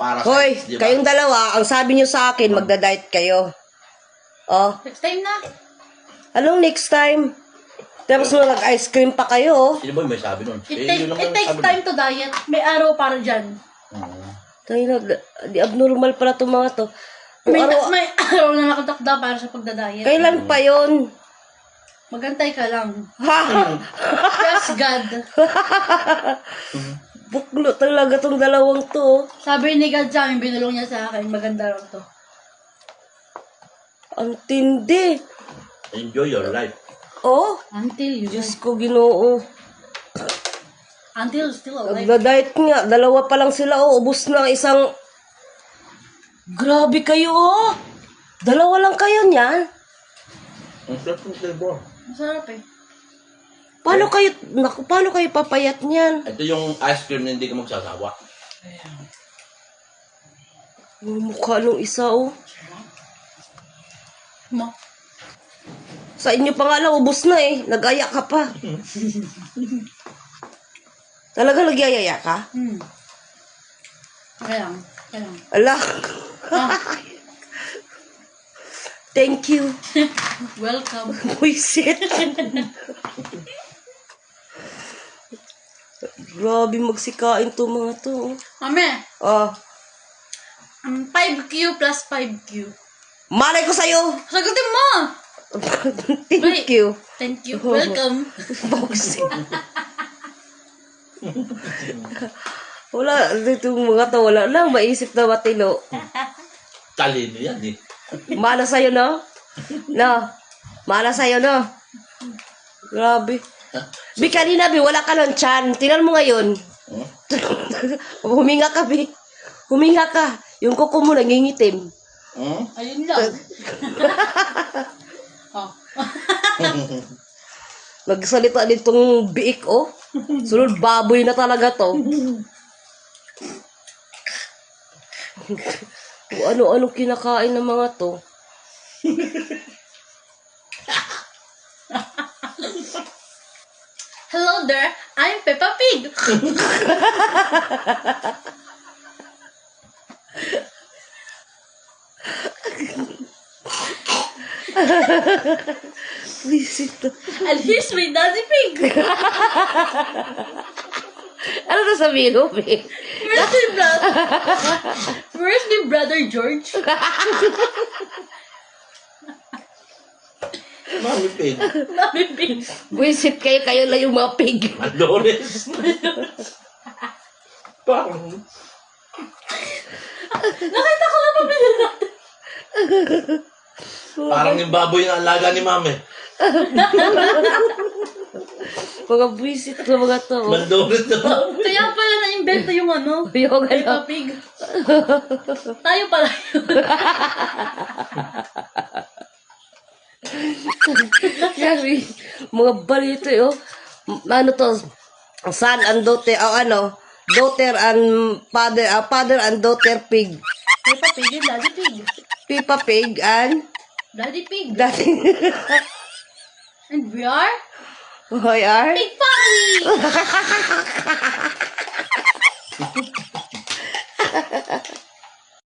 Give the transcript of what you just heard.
parasites, Hoy, di ba? kayong dalawa, ang sabi nyo sa akin, magda-diet kayo. Oh, Next time na. anong next time? Tapos mag-ice cream pa kayo, oh. Sino ba yung may sabi nun? It yun naman takes sabi time to diet. May araw para dyan. nun. Tayo na, di abnormal pala itong mga to. Kung May, araw, may araw na nakatakda para sa pagda-diet. kailan pa yon? Magantay ka lang. Ha? Yes, God. Buklo talaga tong dalawang to. Sabi ni God sa amin, binulong niya sa akin, maganda raw to. Ang tindi. Enjoy your life. Oh, Until you Diyos ko, Ginoo. Until still alive. Nagda-diet nga. Dalawa pa lang sila, oh. Ubus na ang isang... Grabe kayo, oh. Dalawa lang kayo niyan. Ang sarap ng flavor. Masarap eh. Paano kayo papayat niyan? Ito yung ice cream na hindi ka magsasawa. Yung mukha nung isa, oh. Ma. Sa inyo pa nga lang, ubus na eh. Nag-aya ka pa. Talaga nagyayaya ka? Okay lang. Okay lang. Ala. Ah, Thank you. welcome. Buisit. Grabe magsikain to mga to. Mame, Ah, 5Q plus 5Q. malay ko sa'yo. Sagutin mo! Thank you. Thank you. Welcome. Buisit. Wala, itong mga to, wala lang maisip na matino. Talino yan eh. Mana sa'yo, no? No. Mana sa'yo, no? Grabe. Bi, kanina, Bi, wala ka ng tiyan. Tingnan mo ngayon. Hmm? Huminga ka, Bi. Huminga ka. Yung kuko mo nangingitim. Hmm? Ayun lang. Oh. Nagsalita nitong biik, oh. Sunod, baboy na talaga to. Kung ano-ano kinakain ng mga to. Hello there, I'm Peppa Pig. Visit to. And here's my Daddy Pig. Ano na sabihin mo, Bi? Where's my brother George? Mami pig. Mami Pig. Visit kayo lang yung mga pig. Malores. Parang... Nakita ko na pamilya natin. Parang yung baboy na alaga ni Mami. Mga visit na mga to. Oh. Malores na. Kaya pala na-invento yung ano, Yung Peppa ano. Pig. Tayo pala yun. Kasi, mga balito, oh. Ano to? Son and daughter, ano? Daughter and father, father and daughter pig. Peppa Pig and Daddy Pig. Peppa Pig and Daddy Pig. Daddy. And we are Hoy, are? Pig Family!